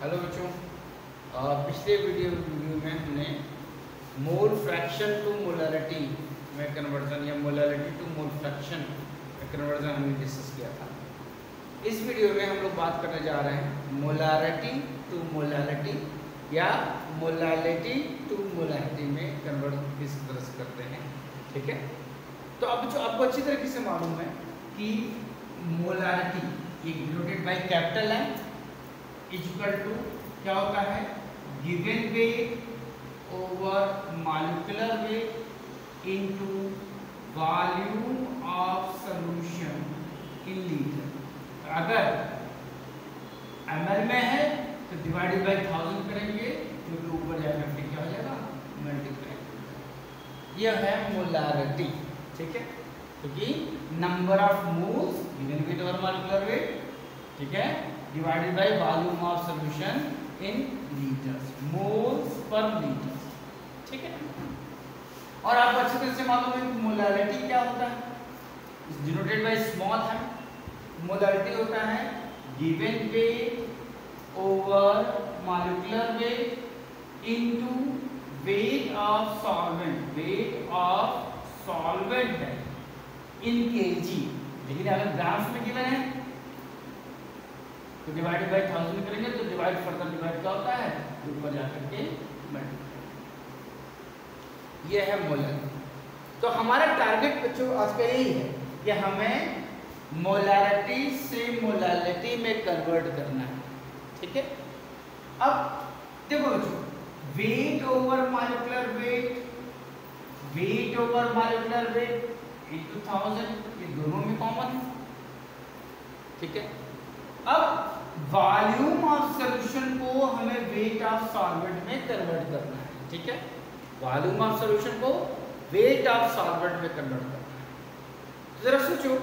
Hello बच्चों, पिछले video में हमने मोल फ्रैक्शन टू मोलैरिटी में कन्वर्जन या मोलैरिटी टू मोल फ्रैक्शन में कन्वर्जन हमने डिस्कस किया था। इस वीडियो में हम लोग बात करने जा रहे हैं मोलैरिटी टू मोलैलिटी या मोलैलिटी टू मोलैरिटी में कन्वर्ट किस तरह से करते हैं। ठीक है, तो अब जो आपको अच्छी तरीके से मालूम है कि मोलैरिटी ये डिनोटेड बाय कैपिटल है इक्वल टू क्या होता है, given weight over molecular weight into volume of solution in litre. अगर ml में है तो डिवाइडेड बाय 1000 करेंगे, जो कि ऊपर जाकर फिर क्या हो जाएगा, मल्टीप्लाई। यह है मोलैरिटी। ठीक है, क्योंकि number of moles given weight over molecular weight, ठीक है, divided by volume of solution in litres, moles per litre. ठीक है, और आपको अच्छी तरह से मालूम है कि मोलैरिटी क्या होता है, डिनोटेड बाय स्मॉल है। मोलैरिटी होता है given weight over molecular weight into weight of solvent, wait of solvent है इन केजी। लेकिन अगर ग्राम्स में गिवन है तो डिवाइडेड बाय 1000 करेंगे तो डिवाइड फर्दर डिवाइड क्या होता है, ऊपर जाकर के मल्टीप्लाई। ये है मोलैरिटी। तो हमारा टारगेट बच्चों आज का यही है कि हमें मोलैरिटी से मोलैलिटी में कन्वर्ट करना है। ठीक है, अब देखो बच्चों, weight over molecular weight, weight over molecular weight into 1000, ये दोनों में कॉमन है। ठीक है, अब वॉल्यूम ऑफ सॉल्यूशन को हमें वेट ऑफ सॉल्वेंट में कन्वर्ट करना है। ठीक है, वॉल्यूम ऑफ सॉल्यूशन को वेट ऑफ सॉल्वेंट में कन्वर्ट करना है। तो जरा सोचो,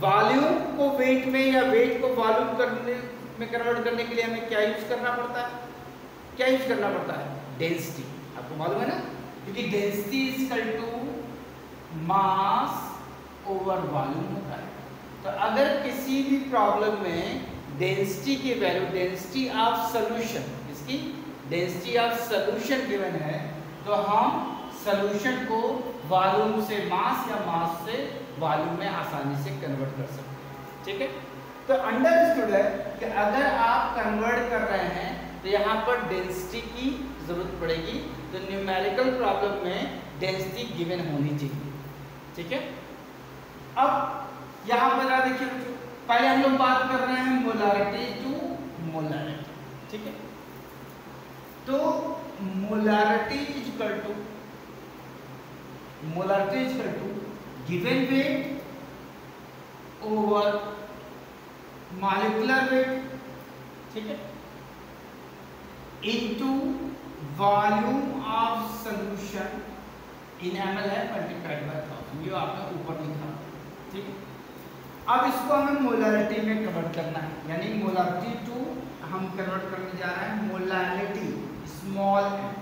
वॉल्यूम को वेट में या वेट को वॉल्यूम करने में कन्वर्ट करने के लिए हमें क्या यूज करना पड़ता है, क्या यूज करना पड़ता है, डेंसिटी। आपको मालूम है ना, क्योंकि density is equal to mass over volume होता है। तो अगर किसी भी प्रॉब्लम में डेंसिटी की वैल्यू, डेंसिटी ऑफ सॉल्यूशन, इसकी डेंसिटी ऑफ सॉल्यूशन गिवन है, तो हम सॉल्यूशन को वॉल्यूम से मास या मास से वॉल्यूम में आसानी से कन्वर्ट कर सकते हैं। ठीक है, तो अंडरस्टूड है कि अगर आप कन्वर्ट कर रहे हैं तो यहाँ पर डेंसिटी की जरूरत पड़ेगी। तो न्यूमेरिकल प्रॉब्लम में डेंसिटी गिवन होनी चाहिए। ठीक है, अब यहाँ पर देखिए, पहले हम लोग बात कर रहे हैं मोलैरिटी टू मोलैरिटी। ठीक है, तो molarity is equal to given weight over molecular weight, ठीक है, into volume of solution in ml है मल्टीप्लाइड बाय 1000, ये आपने ऊपर लिखा। ठीक है, अब इसको हमें मोलैरिटी में कन्वर्ट करना है, यानी मोलैरिटी टू हम कन्वर्ट करने जा रहे हैं मोलैलिटी स्मॉल m।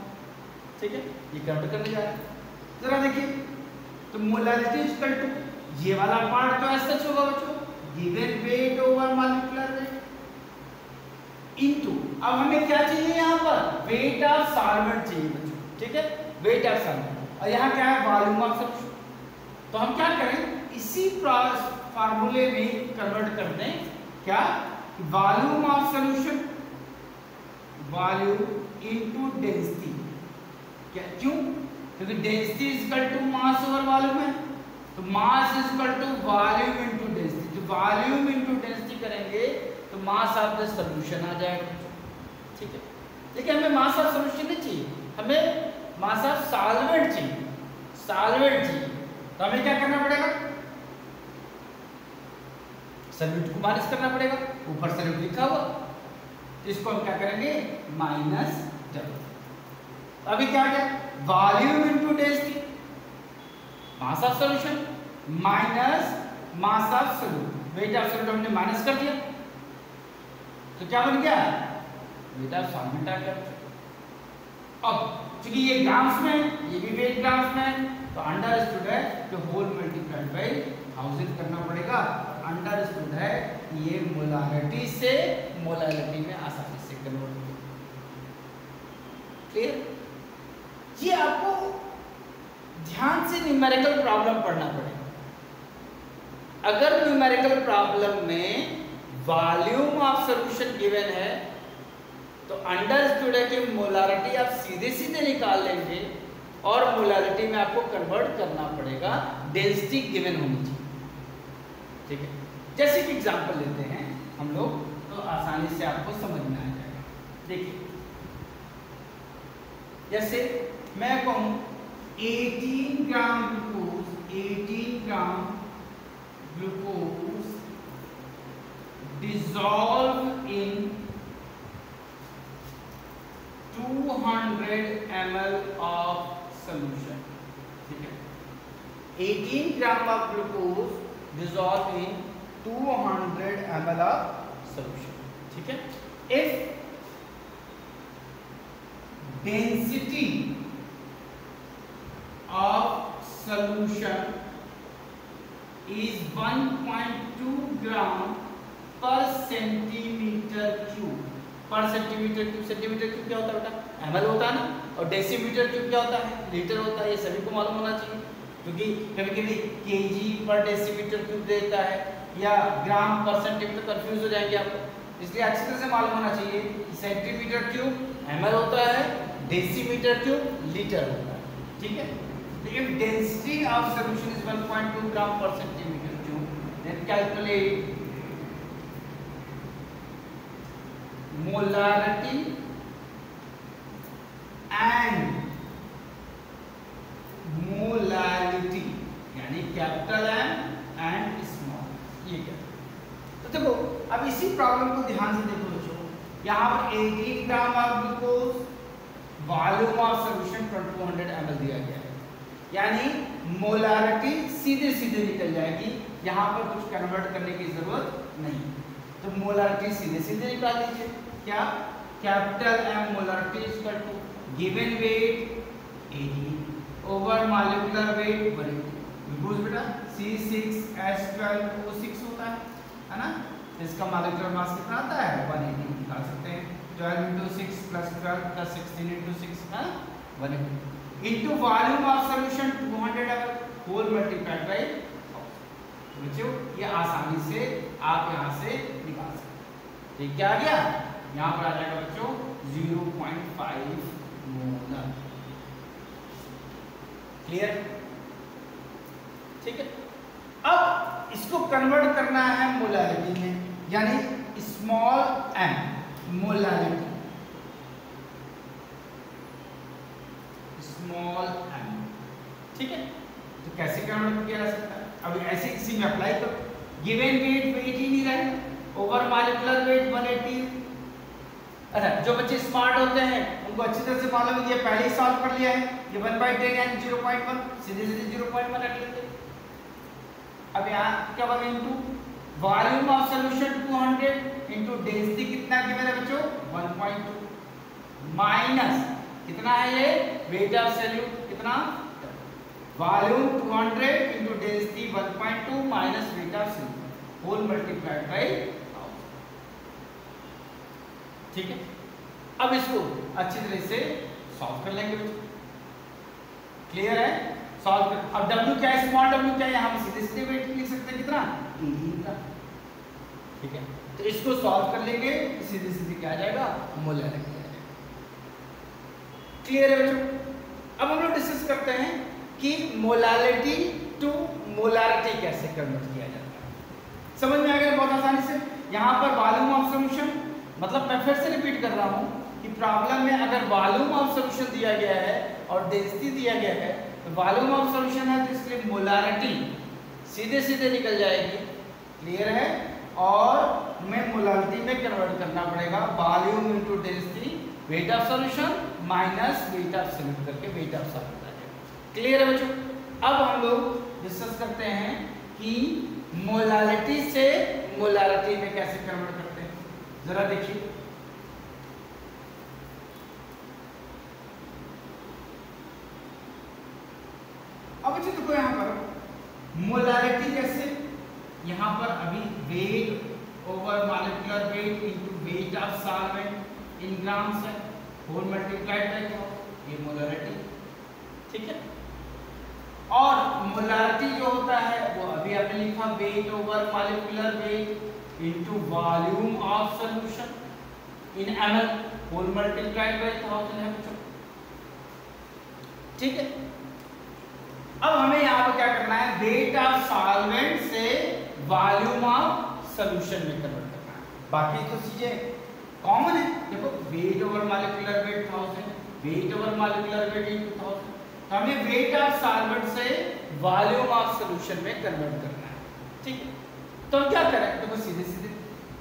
ठीक है, ये कन्वर्ट करने जा रहे हैं। जरा देखिए, तो मोलैलिटी इक्वल टू, ये वाला पार्ट तो ऐसा सच होगा बच्चों, given weight over molecular weight into, अब हमें क्या चाहिए यहाँ पर, वेट ऑफ सॉल्वेंट चाहिए बच्चों। ठीक है, वेट ऑफ सॉल्वेंट, और यहाँ क्या है, वॉल्यूम ऑफ सॉल्यूशन। तो हम क्या करें, इसी फार्मूले में कन्वर्ट कर दें, क्या, volume of solution, volume into density. क्या, क्यों, क्योंकि density is equal to mass over volume है, तो mass is equal to volume into density. तो वॉल्यूम इनटू डेंसिटी करेंगे तो मास ऑफ द सॉल्यूशन आ जाएगा। ठीक है, लेकिन हमें मास ऑफ सॉल्यूशन नहीं चाहिए, हमें मास ऑफ सॉल्वेंट चाहिए, सॉल्वेंट चाहिए। तो हमें क्या करना पड़ेगा, सॉल्यूट को माइनस करना पड़ेगा, ऊपर सॉल्यूट लिखा हुआ, तो इसको हम क्या करेंगे, माइनस डबल। अभी क्या है, volume into density, mass of solution minus mass of solute, wait of solute हमने माइनस कर दिया, तो क्या बन गया, वेट ऑफ सॉल्वेंट आ गया। अब क्योंकि ये ग्राम्स में, ये भी वेट ग्राम्स में, तो अंडरस्टूड है कि होल मल्टीप्लाइड बाय 1000 करना पड़ेगा। अंडरस्टूड है ये मोलैरिटी से मोलैलिटी में आसानी से कन्वर्ट हो। क्लियर? ये आपको ध्यान से न्यूमेरिकल प्रॉब्लम पढ़ना पड़ेगा। अगर न्यूमेरिकल प्रॉब्लम में वॉल्यूम ऑफ सॉल्यूशन गिवन है तो अंडरस्टूड है कि मोलारिटी आप सीधे सीधे निकाल लेंगे और मोलारिटी में आपको कन्वर्ट करना पड़ेगा, डेंसिटी गिवन होनी चाहिए। ठीक है, जैसे कि एग्जांपल लेते हैं हम लोग तो आसानी से आपको समझ में आ जाएगा। देखिए, जैसे मैं कहूं 18 gram glucose, 18 gram glucose dissolve in 200 ml of solution। ठीक है, 18 ग्राम of glucose dissolve in 200 ml of solution। ठीक है, if density of solution is 1.2 gram पर सेंटीमीटर क्यूब। पर सेंटीमीटर क्यूब, सेंटीमीटर क्यूब क्या होता है बेटा? एमएल होता है ना, और डेसीमीटर क्यूब क्या होता है? लीटर होता है। ये सभी को मालूम होना चाहिए, क्योंकि कभी कभी केजी पर डेसीमीटर क्यूब देता है या ग्राम पर सेंटीमीटर, कंफ्यूज हो जाएंगे आप। इसलिए अच्छी तरह से मालूम होना चाहिए कि सेंटीमीटर क्यूब एमएल होता है, डेसीमीटर क्यूब लीटर होता है। ठीक है, if density of solution is 1.2 gram per centimetre cube, then calculate molarity and molality, यानी कैपिटल एम एंड स्मॉल। ये क्या? तो देखो, अब इसी प्रॉब्लम को ध्यान से देखो बच्चों। यहाँ पर 18 gram of glucose, volume of solution 200 ml दिया गया है, यानी मोलारिटी सीधे सीधे निकल जाएगी, यहाँ पर कुछ कन्वर्ट करने की जरूरत नहीं। तो मोलारिटी सीधे सीधे निकाल लीजिए। क्या? Capital M molarity equal to given weight 18 over molecular weight 180। Glucose बेटा C6H12O6 होता है ना, इसका मॉलिक्यूलर मास कितना आता है? 180 निकाल सकते हैं। 12 × 6 + 12 + 16 × 6 है 180 into volume of solution 200 ml whole multiplied by. बच्चों, ये आसानी से आप यहां से निकाल सकते हैं। ठीक, क्या आ गया? यहाँ पर आ जाएगा बच्चों 0.5 मोलर। क्लियर? ठीक है, अब इसको कन्वर्ट करना है मोलारिटी में, यानी small M molarity, small M. ठीक है, तो कैसे कन्वर्ट किया जा सकता है? अब ऐसे किसी में अप्लाई करो। गिवन वेट 18 रहे, ओवर मॉलिक्यूलर वेट 180। अच्छा, जो बच्चे स्मार्ट होते हैं उनको अच्छी तरह से मालूम है, ये पहले ही सॉल्व कर लिया है। ये 1/10 यानी 0.1, सीधे सीधे 0.1 रख लेते। अब यहाँ क्या बनेगा? Into volume of solution 200 into density कितना गिवन है बच्चों? 1.2 माइनस कितना है ये? वेट ऑफ सॉल्यूट कितना? Volume 200 into density 1.2 minus weight of solute whole multiplied by. ठीक है, अब इसको अच्छी तरह से सॉल्व कर लेंगे बच्चों। क्लियर है? सॉल्व कर। अब W क्या है? स्मॉल w क्या है? यहाँ पे सीधे सीधे वेट लिख सकते हैं, कितना? 18 का। ठीक है, तो इसको सॉल्व कर लेंगे, सीधे सीधे क्या आ जाएगा? मोलारिटी आ जाएगा। क्लियर है बच्चों? अब हम लोग डिस्कस करते हैं कि मोलारिटी टू मोलारिटी कैसे कन्वर्ट किया जाता है। समझ में आ गया बहुत आसानी से। यहाँ पर वॉल्यूम ऑफ सॉल्यूशन, मतलब मैं फिर से रिपीट कर रहा हूँ कि प्रॉब्लम में अगर वॉल्यूम ऑफ सॉल्यूशन दिया गया है और डेंसिटी दिया गया है, तो वॉल्यूम ऑफ सॉल्यूशन है तो इसलिए मोलारिटी सीधे सीधे निकल जाएगी। क्लियर है? और हमें मोलारिटी में कन्वर्ट करना पड़ेगा, volume into density, weight of solution minus weight of solute करके वेट ऑफ सॉल्यूट आ जाएगा। क्लियर है बच्चों? अब हम लोग डिस्कस करते हैं कि मोलारिटी से मोलारिटी में कैसे कन्वर्ट करते हैं। जरा देखिए, अब बच्चों देखो यहाँ पर मोलारिटी जैसे यहाँ पर अभी weight over molecular weight into weight of solvent in grams है, 4 मल्टीप्लाइड बाय 1000, ये मोलरिटी, ठीक है। और मोलरिटी जो होता है वो अभी आपने लिखा weight over molecular weight into volume of solution in ml, 4 multiplied by 1000 है बच्चों, ठीक है। अब हमें यहाँ पर क्या करना है, वेट ऑफ सॉल्वेंट से वॉल्यूम ऑफ सॉल्यूशन में कन्वर्ट करना है। बाकी तो चीजें कॉमन है, देखो weight over molecular weight 1000, weight over molecular weight into 1000, तो हमें वेट ऑफ सॉल्वेंट से वॉल्यूम ऑफ सॉल्यूशन में कन्वर्ट करना है, ठीक है। तो क्या करें, देखो सीधे सीधे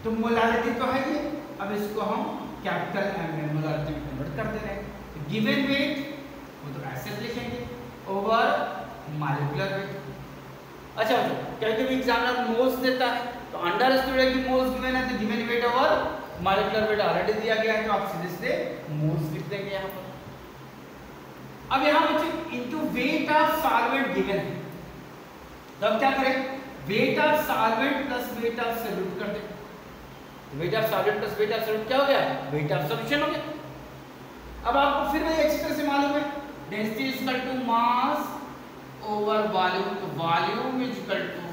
तो मोलारिटी तो है ये, अब इसको हम कैपिटल एम में मोलारिटी में कन्वर्ट कर दे रहे हैं। गिवन वेट वो तो ऐसे लिखेंगे ओवर मॉलिक्यूलर वेट। अच्छा कभी एग्जामिनर मोल्स देता है तो अंडरस्टूड है कि मोल्स गिवन है तो given weight over molecular wait already दिया गया है, तो आप सीधे सीधे मोल्स लिख देंगे यहाँ पर। अब यहाँ बच्चे into weight of solvent given है, तो अब क्या करें, wait of solvent plus wait of solute कर दें। Wait of solvent plus wait of solute क्या हो गया, वेट ऑफ सॉल्यूशन हो गया। अब आपको फिर वही अच्छी तरह से मालूम है density is equal to mass over volume, तो volume is equal to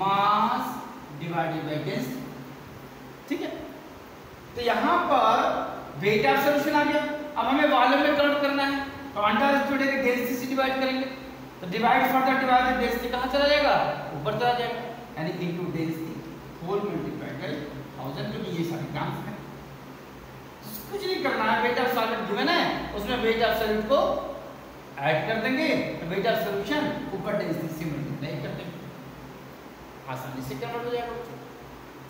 mass divided by density, ठीक है। तो यहाँ पर वेट ऑफ सॉल्यूशन आ गया, अब हमें वॉल्यूम में कन्वर्ट करना है, तो अंडरस्टूड है कि डेंसिटी से डिवाइड करेंगे, तो डिवाइड फर्दर डिवाइड डेंसिटी कहाँ चला जाएगा, ऊपर चला जाएगा, यानी इनटू डेंसिटी 4 मल्टीप्लाइड बाय 1000, क्योंकि ये सारे काम है। कुछ नहीं करना है, वेट ऑफ सॉल्वेंट गिवन है उसमें वेट ऑफ सॉल्यूट को ऐड कर देंगे, तो वेट ऑफ सॉल्यूशन ऊपर डेंसिटी से मल्टीप्लाई कर देंगे, आसानी से कन्वर्ट हो जाएगा,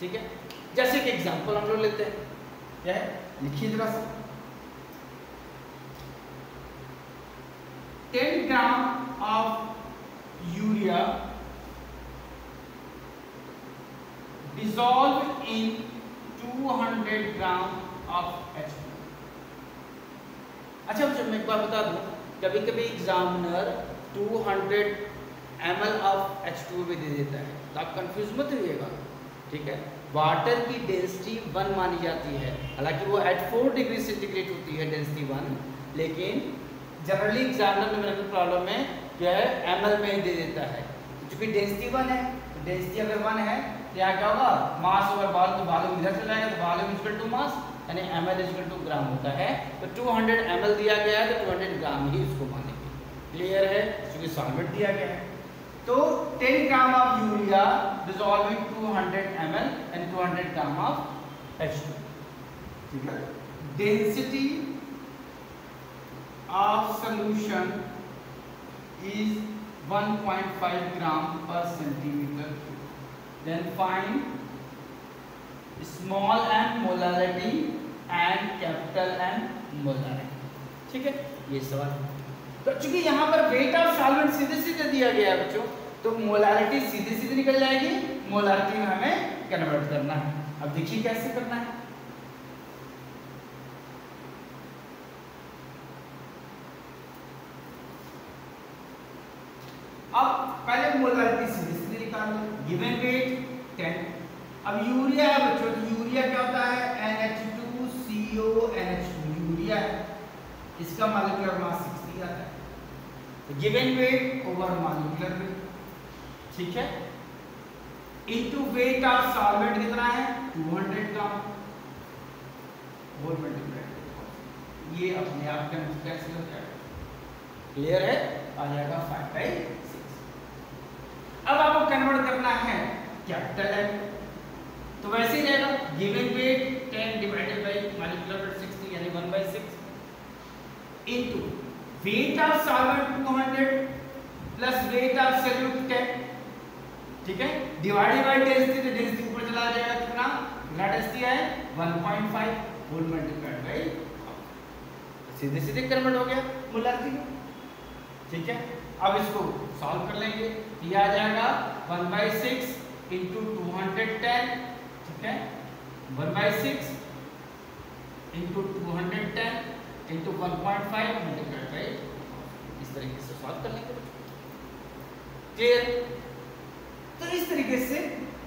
ठीक है। जैसे कि एग्जांपल हम लोग लेते हैं, क्या है लिखिए जरा सा, 10 gram of urea dissolve in 200 gram of H2। अच्छा बच्चों मैं एक बार बता दूं, कभी कभी एग्जामिनर 200 ml ऑफ H2 भी दे देता है, तो आप कंफ्यूज मत होइएगा, ठीक है। वाटर की डेंसिटी 1 मानी जाती है, हालांकि वो एट 4 डिग्री सेंटीग्रेड होती है डेंसिटी 1, लेकिन जनरली एग्जामिनर न्यूमेरिकल प्रॉब्लम में क्या है ml में ही दे देता है, क्योंकि डेंसिटी 1 है, तो डेंसिटी अगर 1 है तो यहाँ क्या होगा, मास ओवर वॉल्यूम, तो वॉल्यूम इधर चला जाएगा, तो वॉल्यूम इक्वल टू मास, यानी ml इक्वल टू ग्राम होता है, तो 200 ml दिया गया है तो 200 ग्राम ही इसको मानेंगे, क्लियर है, क्योंकि सॉल्वेंट दिया गया है। तो 10 gram of urea dissolve in 200 ml and 200 gram of H2, ठीक है। Density of solution is 1.5 gram per centimetre cube, then find small m molarity and capital M molarity, ठीक है, ये सवाल। तो चूंकि यहाँ पर वेट ऑफ सॉल्वेंट सीधे सीधे दिया गया है बच्चों, तो मोलारिटी सीधे सीधे निकल जाएगी, मोलारिटी में हमें कन्वर्ट करना है। अब देखिए कैसे करना है, अब पहले मोलारिटी सीधे सीधे निकाल लो, गिवन वेट 10। अब यूरिया है बच्चों, तो यूरिया क्या होता है, NH2CO यूरिया है, इसका मॉलिक्यूलर मास 60 आता है, तो given weight over molecular weight, ठीक है, इनटू वेट ऑफ सॉल्वेंट कितना है 200 ग्राम, होल मल्टीप्लाइड, ये अपने आप कैंसिल हो जाएगा, क्लियर है, आ जाएगा 5/6। अब आपको कन्वर्ट करना है कैपिटल M, तो वैसे ही रहेगा, given weight 10 divided by molecular weight 60 यानी 1/6 into weight of solvent 200 plus wait of solute 10, ठीक है, डिवाइडेड बाय डेंसिटी, तो डेंसिटी ऊपर चला जाएगा, कितना ग्रेड डेंसिटी है 1.5 होल मल्टीप्लाइड बाय, सीधे सीधे कन्वर्ट हो गया मोलारिटी, ठीक है। अब इसको सॉल्व कर लेंगे, ये आ जाएगा 1/6 इंटू 210, ठीक है, 1/6 इंटू 210 इंटू 1.5 मल्टीप्लाइड बाय, इस तरीके से सॉल्व कर लेंगे, क्लियर। तो इस तरीके से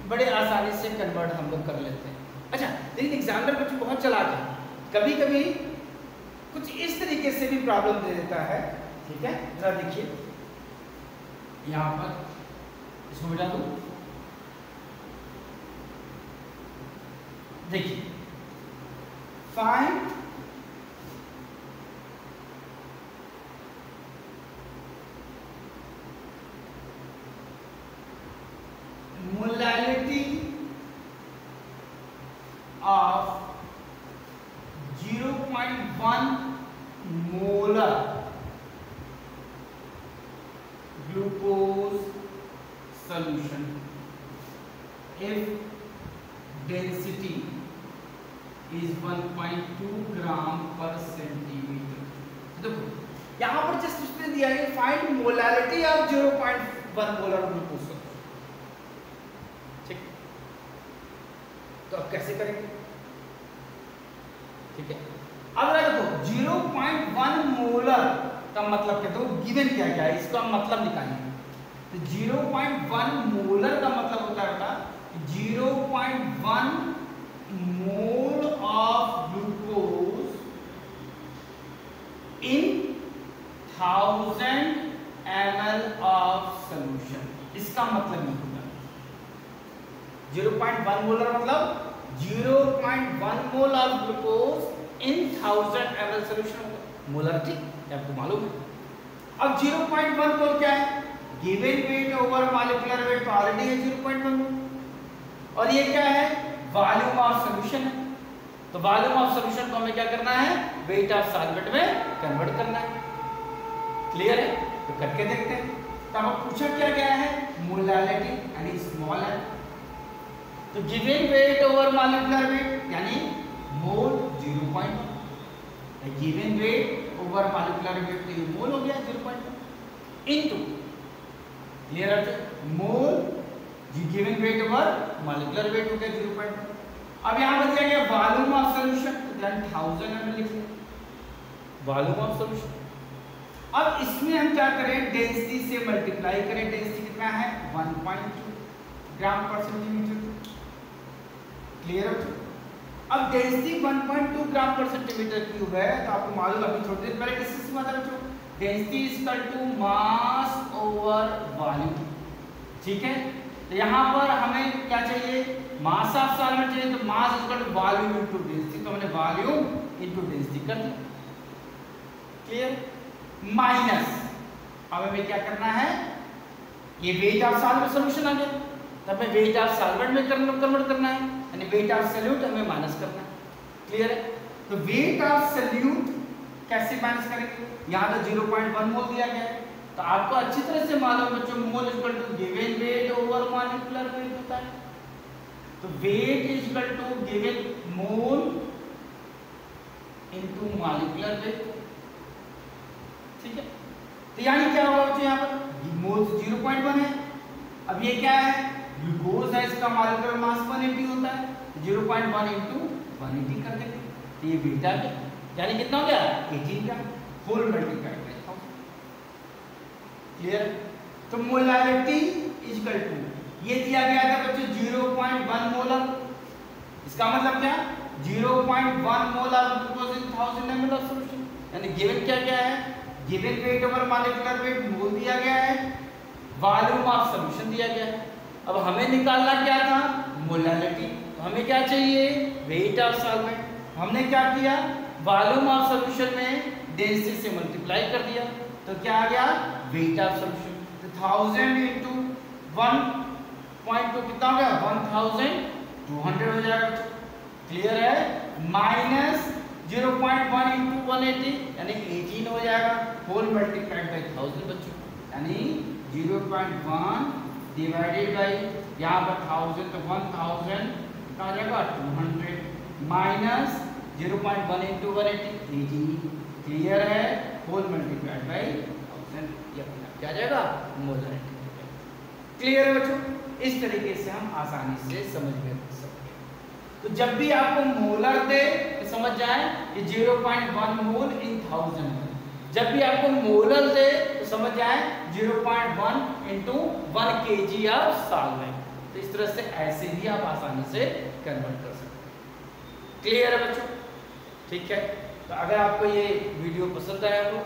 बड़े आसानी से कन्वर्ट हम लोग कर लेते हैं। अच्छा लेकिन एग्जामिनर बच्चे बहुत चालाक है, कभी कभी कुछ इस तरीके से भी प्रॉब्लम दे देता है। ठीक है, जरा देखिए यहां पर इसको मिटा दूं। देखिए find molality of 0.1 molar glucose solution if density is 1.2 gram per centimetre. देखो यहां पर जस्ट उसने दिया है find molality of 0.1 molar glucose. ठीक, तो अब कैसे करेंगे? ठीक है, अब देखो 0.1 मोलर का मतलब क्या, तो गिवन क्या क्या है, इसका मतलब निकालेंगे। तो 0.1 मोलर का मतलब होता है 0.1 mole of glucose in 1000 ml of solution. इसका मतलब ये होगा 0.1 मोलर मतलब 0.1 mole of glucose in 1000 ml solution होगा। मोलरिटी आपको मालूम है। अब 0.1 मोल क्या है? Given weight over molecular weight तो ऑलरेडी है 0.1 मोल, और ये क्या है? वॉल्यूम ऑफ सॉल्यूशन है। तो वॉल्यूम ऑफ सॉल्यूशन को हमें क्या करना है? वेट ऑफ सॉल्वेंट में कन्वर्ट करना है। क्लियर है? तो करके देखते हैं। तो अब पूछा क्या गया है? मोलैलिटी यानी स्मॉल है। तो given weight over molecular weight यानी mole 0.1, given weight over molecular weight तो ये मोल हो गया 0.1 इनटू, क्लियर है, mole given weight over molecular weight हो गया 0.1। अब यहां पर दिया गया वॉल्यूम ऑफ सॉल्यूशन, तो देन 1000 ml लिख लें वॉल्यूम ऑफ सॉल्यूशन। अब इसमें हम क्या करें? डेंसिटी से मल्टीप्लाई करें। डेंसिटी कितना है? 1.2 ग्राम पर सेंटीमीटर। क्लियर है? अब density 1.2 gram per centimetre cube है, तो आपको मालूम अभी थोड़ी देर पहले डिस्कस हुआ था बच्चों, density is equal to mass over volume. ठीक है, तो यहाँ पर हमें क्या चाहिए? मास ऑफ सॉल्वेंट चाहिए, तो mass is equal to volume into density, तो हमने वॉल्यूम इनटू डेंसिटी कर दिया। क्लियर? माइनस अब हमें क्या करना है? ये वेट ऑफ सॉल्वेंट सॉल्यूशन आ गया, तब हमें वेट ऑफ सॉल्वेंट में कन्वर्ट करना है, यानी वेट ऑफ सॉल्यूट हमें माइनस करना है। क्लियर है? तो वेट ऑफ सॉल्यूट कैसे माइनस करेंगे? यहाँ तो 0.1 मोल दिया गया है, तो आपको अच्छी तरह से मालूम बच्चों mole is equal to given weight over molecular weight होता है। तो weight is equal to given mole into molecular weight. ठीक है, तो यानी क्या होगा बच्चों? यहाँ पर मोल 0.1 है, अब ये क्या है? ग्लूकोज है, इसका मॉलिक्यूलर मास 180 होता है, 0.1 इनटू 180 कर देंगे, तो ये वेट आ गया, यानी कितना हो गया? 18 ग्राम होल मल्टीप्लाई बाय 1000। क्लियर? तो मोलैलिटी इज इक्वल टू, ये दिया गया था बच्चों 0.1 मोलर, इसका मतलब क्या? 0.1 mole of glucose in 1000 ml of solution, यानी गिवन क्या क्या है? Given weight over molecular weight mole दिया गया है, वॉल्यूम ऑफ सॉल्यूशन दिया गया है। अब हमें निकालना क्या था? मोलैलिटी। तो हमें क्या चाहिए? Wait of solvent. हमने क्या किया? वॉल्यूम ऑफ सॉल्यूशन में डेंसिटी से मल्टीप्लाई कर दिया, तो क्या आ गया? Weight of solution. तो 1000 इनटू 1.2 कितना हो गया? 1200 हो जाएगा। क्लियर है? माइनस 0.1 इनटू 180 यानी 18 हो जाएगा, होल मल्टीप्लाइड बाय 1000 बच्चों, यानी 0.1 डिवाइडेड बाय यहाँ पर 1000, तो 1000 कितना हो जाएगा? 200 माइनस 0.1 इनटू 180 18। क्लियर है? होल मल्टीप्लाइड बाय 1000, ये अपना क्या जाएगा? मोलैलिटी। क्लियर है बच्चों? इस तरीके से हम आसानी से समझ में सकते हैं। तो जब भी आपको मोलर दे तो समझ जाए कि 0.1 मोल इन 1000। जब भी आपको मोलर दे तो समझ जाए 0.1 इंटू 1 kg ऑफ सॉल्वेंट। तो इस तरह से ऐसे भी आप आसानी से कन्वर्ट कर सकते हैं। क्लियर है बच्चों? ठीक है, तो अगर आपको ये वीडियो पसंद आया हो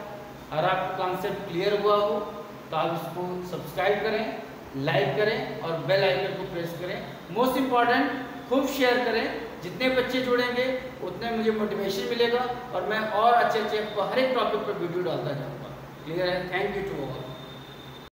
और आपको कॉन्सेप्ट क्लियर हुआ हो तो आप इसको सब्सक्राइब करें, लाइक करें और बेल आइकन को प्रेस करें। मोस्ट इम्पॉर्टेंट, खूब शेयर करें। जितने बच्चे जुड़ेंगे उतने मुझे मोटिवेशन मिलेगा और मैं और अच्छे अच्छे हर एक टॉपिक पर वीडियो डालता जाऊँगा। क्लियर है? Thank you to all.